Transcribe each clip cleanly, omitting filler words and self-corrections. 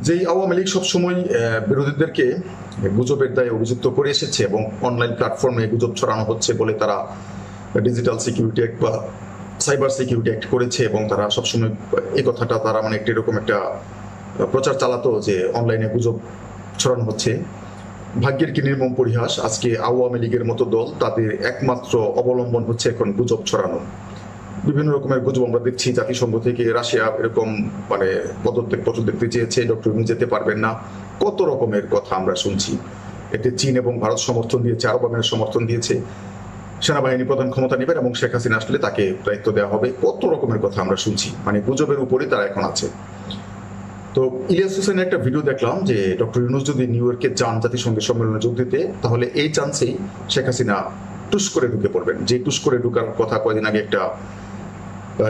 যেই আওয়ামী লীগ সবসময় বিরোধীদেরকে গুজবের দায়ে অভিযুক্ত করে এসেছে এবং অনলাইন প্ল্যাটফর্মে গুজব ছড়ানো হচ্ছে বলে তারা ডিজিটাল সিকিউরিটি অ্যাক্ট বা সাইবার সিকিউরিটি অ্যাক্ট করেছে এবং তারা সবসময় এই কথাটা তারা মানে একটা এরকম একটা প্রচার চালাতো যে অনলাইনে গুজব ছড়ানো হচ্ছে। ভাগ্যের কি নির্মম পরিহাস, আজকে আওয়ামী লীগের মতো দল তাদের একমাত্র অবলম্বন হচ্ছে এখন গুজব ছড়ানো। বিভিন্ন রকমের গুজব আমরা দেখছি, জাতিসংঘ থেকে রাশিয়া এরকম মানে পদত্যাগপত্র দেখতে চেয়েছে, ডক্টর ইউনূস যেতে পারবেন না, কত রকমের কথা আমরা শুনছি। এতে চীন এবং ভারত সমর্থন দিয়েছে, আরব আমিরাত সমর্থন দিয়েছে, সেনাবাহিনী প্রধান ক্ষমতা নেবেন এবং শেখ হাসিনা আসলে তাকে দায়িত্ব দেওয়া হবে, কত রকমের কথা আমরা শুনছি। মানে গুজবের উপরই তারা এখন আছে। তো ইলিয়াস হোসেনের একটা ভিডিও দেখলাম যে ডক্টর ইউনূস যদি নিউ ইয়র্কে যান জাতিসংঘের সম্মেলনে যোগ দিতে, তাহলে এই চান্সেই শেখ হাসিনা টুস করে ঢুকে পড়বেন। যে টুস করে ঢুকার কথা কয়েকদিন আগে একটা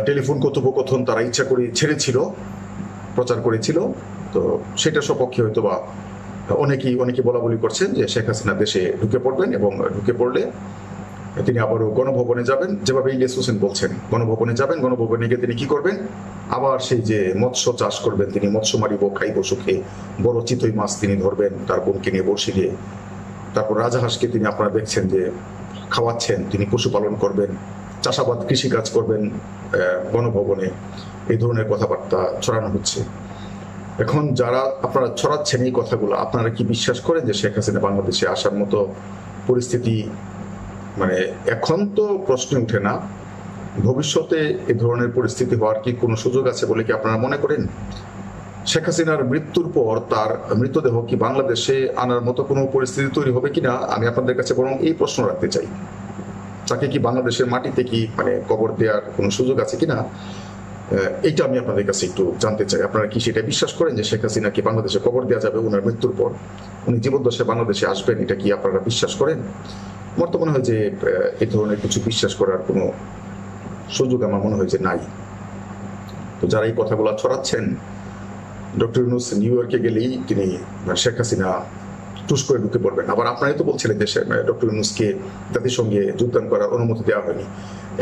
টেলিফোন কথোপকথন তারা ইচ্ছা করে ছেড়েছিল, প্রচার করেছিল। তো সেটা সপক্ষে হয়তো বা অনেকেই বলা বলি করছেন যে শেখ হাসিনা দেশে ঢুকে পড়বেন এবং ঢুকে পড়লে তিনি আবারও গণভবনে যাবেন, যেভাবে ইলিয়াস হোসেন বলছেন গণভবনে যাবেন, গণভবনে গিয়ে তিনি কি করবেন, আবার সেই যে মৎস্য চাষ করবেন, তিনি মৎস্য মারিব খাইব সুখে, বড় চিতই মাছ তিনি ধরবেন তার বোনকে নিয়ে বড়শি দিয়ে। তারপর রাজাহাঁসকে তিনি আপনারা দেখছেন যে খাওয়াচ্ছেন, তিনি পশুপালন করবেন, চাষাবাদ কৃষিকাজ করবেন গণভবনে। এই ধরনের কথাবার্তা ছড়ানো হচ্ছে। এখন যারা আপনারা ছড়াচ্ছেন এই কথাগুলো, আপনারা কি বিশ্বাস করেন যে শেখ হাসিনা বাংলাদেশে আসার মতো পরিস্থিতি মানে এখন তো প্রশ্ন উঠে না, ভবিষ্যতে এই ধরনের পরিস্থিতি হওয়ার কি কোনো সুযোগ আছে বলে কি আপনারা মনে করেন? শেখ হাসিনার মৃত্যুর পর তার মৃতদেহ কি বাংলাদেশে আনার মতো কোনো পরিস্থিতি তৈরি হবে কিনা, আমি আপনাদের কাছে বরং এই প্রশ্ন রাখতে চাই। তাকে কি বাংলাদেশের মাটিতে কি মানে কবর দেওয়ার কোনো সুযোগ আছে কিনা, এইটা আমি আপনাদের কাছে একটু জানতে চাই। আপনারা কি সেটা বিশ্বাস করেন যে শেখ হাসিনাকে বাংলাদেশে কবর দেওয়া যাবে ওনার মৃত্যুর পর, উনি জীবদ্দশায় বাংলাদেশে আসবেন, এটা কি আপনারা বিশ্বাস করেন? আমার তো মনে হয় যে এই ধরনের কিছু বিশ্বাস করার কোনো সুযোগ আমার মনে হয় যে নাই। তো যারা এই কথাগুলো ছড়াচ্ছেন, ডক্টর ইউনূস নিউ ইয়র্কে গেলেই তিনি শেখ হাসিনা টুস করে ঢুকে পড়বেন। আবার আপনারাই তো বলছিলেন যে ডক্টর ইউনূসকে জাতিসংঘে যোগদান করার অনুমতি দেওয়া হয়নি।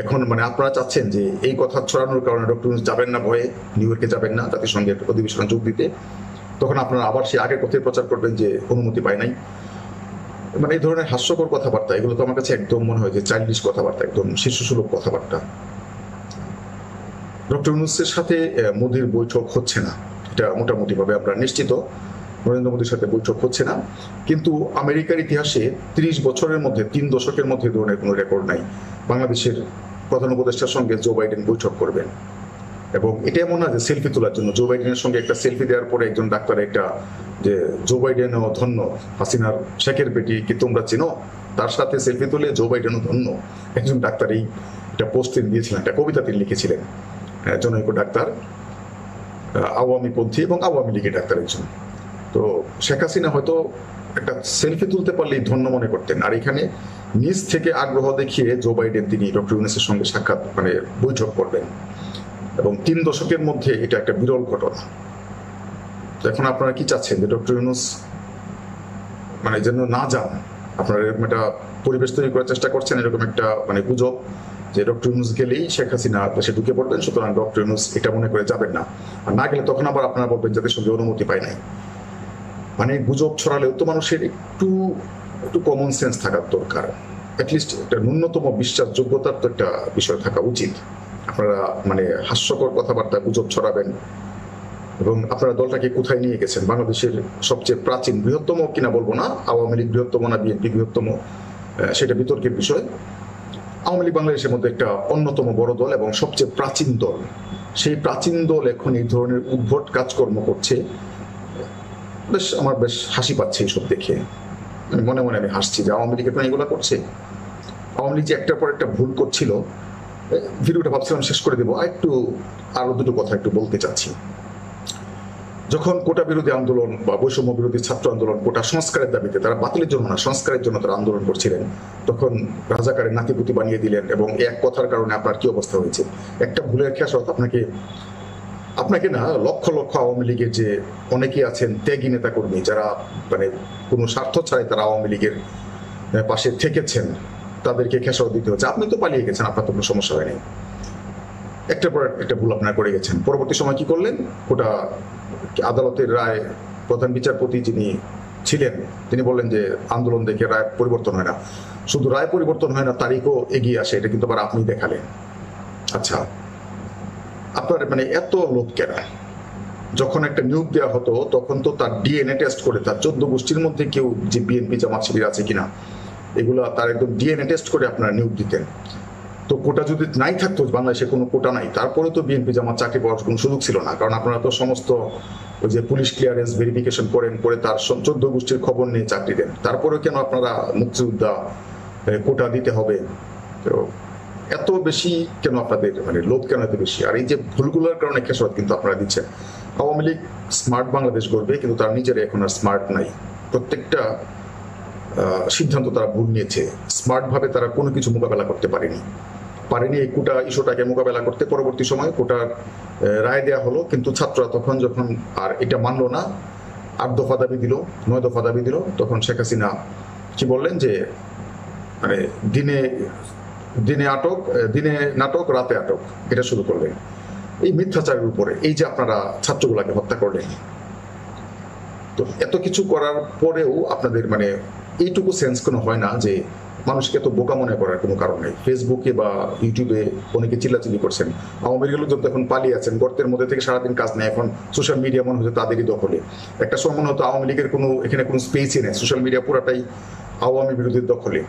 এখন মানে আপনারা চাচ্ছেন যে এই কথা ছড়ানোর কারণে ডক্টর ইউনূস যাবেন না, ভয়ে নিউ ইয়র্কে যাবেন না জাতিসংঘের অধিবেশনে যোগ দিতে, তখন আপনারা আবার সেই আগের কথাই প্রচার করবেন যে অনুমতি পায় নাই। মানে এই ধরনের হাস্যকর কথাবার্তা, এগুলো তো আমার কাছে একদম মনে হয় যে চাইল্ডিশ কথাবার্তা, একদম শিশুসুলভ কথাবার্তা। ডক্টর ইউনূসের সাথে মোদির বৈঠক হচ্ছে না, এটা মোটামুটি ভাবে আমরা নিশ্চিত। নরেন্দ্র মোদীর সাথে বৈঠক হচ্ছে না, কিন্তু আমেরিকার ইতিহাসে 30 বছরের মধ্যে 3 দশকের মধ্যে ধরনের কোনো রেকর্ড নাই বাংলাদেশের প্রধান উপদেষ্টার সঙ্গে জো বাইডেন বৈঠক করবেন। এবং এটা এমন না যে সেলফি তোলার জন্য, জো বাইডেনের সঙ্গে একটা সেলফি দেওয়ার পরে একজন ডাক্তার একটা যে জো বাইডেনও ধন্য, হাসিনার শেখের বেটি কি তোমরা চিনো, তার সাথে সেলফি তুলে জো বাইডেনও ধন্য, একজন ডাক্তার এই একটা পোস্ট তিনি দিয়েছিলেন, একটা কবিতা তিনি লিখেছিলেন, জনৈক ডাক্তার, আওয়ামী পন্থী এবং আওয়ামী লীগের ডাক্তার একজন। তো শেখ হাসিনা হয়তো একটা সেলফি তুলতে পারলেই ধন্য মনে করতেন, আর এখানে নিজ থেকে আগ্রহ দেখিয়ে জো বাইডেন তিনি ডক্টর ইউনূসের সঙ্গে সাক্ষাৎ মানে বৈঠক করবেন, এবং 3 দশকের মধ্যে এটা একটা বিরল ঘটনা। এখন আপনারা কি চাচ্ছেন যে ডক্টর ইউনূস মানে যেন না যান? আপনারা এরকম একটা পরিবেশ তৈরি করার চেষ্টা করছেন, এরকম একটা মানে গুজব যে ডক্টর ইউনূস গেলেই শেখ হাসিনা দেশে ঢুকে পড়বেন, সুতরাং ডক্টর ইউনূস এটা মনে করে যাবেন না, আর না গেলে তখন আবার আপনারা বলবেন জাতিসংঘে অনুমতি পায় নাই। মানে গুজব ছড়ালেও তো মানুষের একটু একটু কমন সেন্স থাকার দরকার, অ্যাটলিস্ট একটা ন্যূনতম বিশ্বাসযোগ্যতার তো একটা বিষয় থাকা উচিত। আপনারা মানে হাস্যকর কথাবার্তা গুজব ছড়াবেন, এবং আপনারা দলটাকে কোথায় নিয়ে গেছেন? বাংলাদেশের সবচেয়ে প্রাচীন, বৃহত্তম কিনা বলবো না, আওয়ামী লীগ বৃহত্তম না বিএনপি বৃহত্তম সেটা বিতর্কের বিষয়। আওয়ামী লীগ বাংলাদেশের মধ্যে একটা অন্যতম বড় দল এবং সবচেয়ে প্রাচীন দল, সেই প্রাচীন দল এখন এই ধরনের উদ্ভট কাজকর্ম করছে। আমার বেশ হাসি পাচ্ছে এইসব দেখে, মনে মনে আমি হাসছি যে আওয়ামী লীগ এখন এগুলো করছে। আওয়ামী লীগ যে একটার পর একটা ভুল করছিল, ভিডিওটা ভাবছিলাম শেষ করে দেবো, আরো দুটো কথা একটু বলতে চাচ্ছি। যখন কোটা বিরোধী আন্দোলন বা বৈষম্য বিরোধী ছাত্র আন্দোলন কোটা সংস্কারের দাবিতে, তারা বাতিলের জন্য না সংস্কারের জন্য তারা আন্দোলন করছিলেন, তখন রাজাকারের নাতিপুতি বানিয়ে দিলেন, এবং এক কথার কারণে আপনার কি অবস্থা হয়েছে? একটা ভুলের খেসারত আপনাকে না লক্ষ লক্ষ আওয়ামী লীগের যে অনেকেই আছেন ত্যাগী নেতা কর্মী, যারা মানে কোনো স্বার্থ ছাড়াই তারা আওয়ামী লীগের পাশে থেকেছেন, তাদেরকে খেসারত দিতে হচ্ছে। আপনি তো পালিয়ে গেছেন, আপনার তো কোনো সমস্যা হয়নি। একটার পর একটা ভুল আপনারা করে গেছেন। পরবর্তী সময় কি করলেন, ওটা আদালতের রায়, প্রধান বিচারপতি যিনি ছিলেন তিনি বললেন যে আন্দোলন দেখে রায় পরিবর্তন হয় না। শুধু রায় পরিবর্তন হয় না, তারিখও এগিয়ে আসে, এটা কিন্তু আবার আপনি দেখালেন। আচ্ছা, আপনার মানে এত লোক কেন? যখন একটা নিয়োগ দেওয়া হতো তখন তো তার ডিএনএ টেস্ট করে তার 14 গোষ্ঠীর মধ্যে কেউ যে বিএনপি জামাত শিবির আছে কিনা এগুলা তার একদম ডিএনএ টেস্ট করে আপনারা নিয়োগ দিতেন। তো কোটা যদি নাই থাকতো, বাংলাদেশে কোনো কোটা নাই, তারপরে তো বিএনপি জামাত চাকরি পাওয়ার কোনো সুযোগ ছিল না, কারণ আপনারা তো সমস্ত ওই যে পুলিশ ক্লিয়ারেন্স ভেরিফিকেশন করেন, করে তার 14 গোষ্ঠীর খবর নিয়ে চাকরি দেন। তারপরে কেন আপনারা মুক্তিযোদ্ধা কোটা দিতে হবে? তো এত বেশি কেন আপনাদের, মানে লোভ কেন এত বেশি? আর এই যে ভুলগুলোর কারণে খেসারত কিন্তু আপনারা দিচ্ছেন। আওয়ামী লীগ স্মার্ট বাংলাদেশ গড়বে, কিন্তু তারা নিজেরা এখন আর স্মার্ট নাই। প্রত্যেকটা সিদ্ধান্ত তারা ভুল নিয়েছে, স্মার্ট ভাবে তারা কোনো কিছু মোকাবেলা করতে পারেনি এই কোটা ইস্যুটাকে মোকাবেলা করতে। পরবর্তী সময় কোটার রায় দেয়া হলো, কিন্তু ছাত্ররা তখন যখন আর এটা মানলো না, 8 দফা দাবি দিল, 9 দফা দাবি দিল, তখন শেখ হাসিনা কি বললেন যে মানে দিনে নাটক রাতে আটক, এটা শুরু করলেন এই মিথ্যাচারের উপরে। এই যে আপনারা ছাত্রগুলাকে হত্যা করলেন, তো এত কিছু করার পরেও আপনাদের মানে এইটুকু সেন্স কোনো হয় না যে মানুষকে এত বোকা মনে করার কোনো কারণ নেই? ফেসবুকে বা ইউটিউবে অনেকে চিল্লাচিল্লি করছেন, আওয়ামী লীগের লোকজন এখন পালিয়ে আছেন, গর্তের মধ্যে থেকে সারাদিন কাজ নেই, এখন সোশ্যাল মিডিয়া মনে হচ্ছে তাদেরই দখলে। একটা সময় মনে হতো আওয়ামী লীগের এখানে কোনো স্পেসই নেই, সোশ্যাল মিডিয়া পুরাটাই আওয়ামী বিরোধীর দখলে।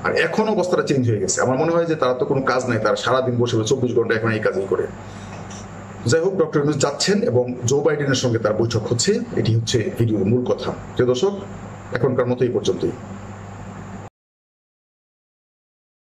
আর এখন অবস্থাটা চেঞ্জ হয়ে গেছে। আমার মনে হয় যে তারা তো কোনো কাজ নাই, তারা সারাদিন বসে 24 ঘন্টা এখন এই কাজই করে। যাই হোক, ডক্টর ইউনূস যাচ্ছেন এবং জো বাইডেনের সঙ্গে তার বৈঠক হচ্ছে, এটি হচ্ছে ভিডিওর মূল কথা। প্রিয় দর্শক, এখনকার মতো এই পর্যন্তই।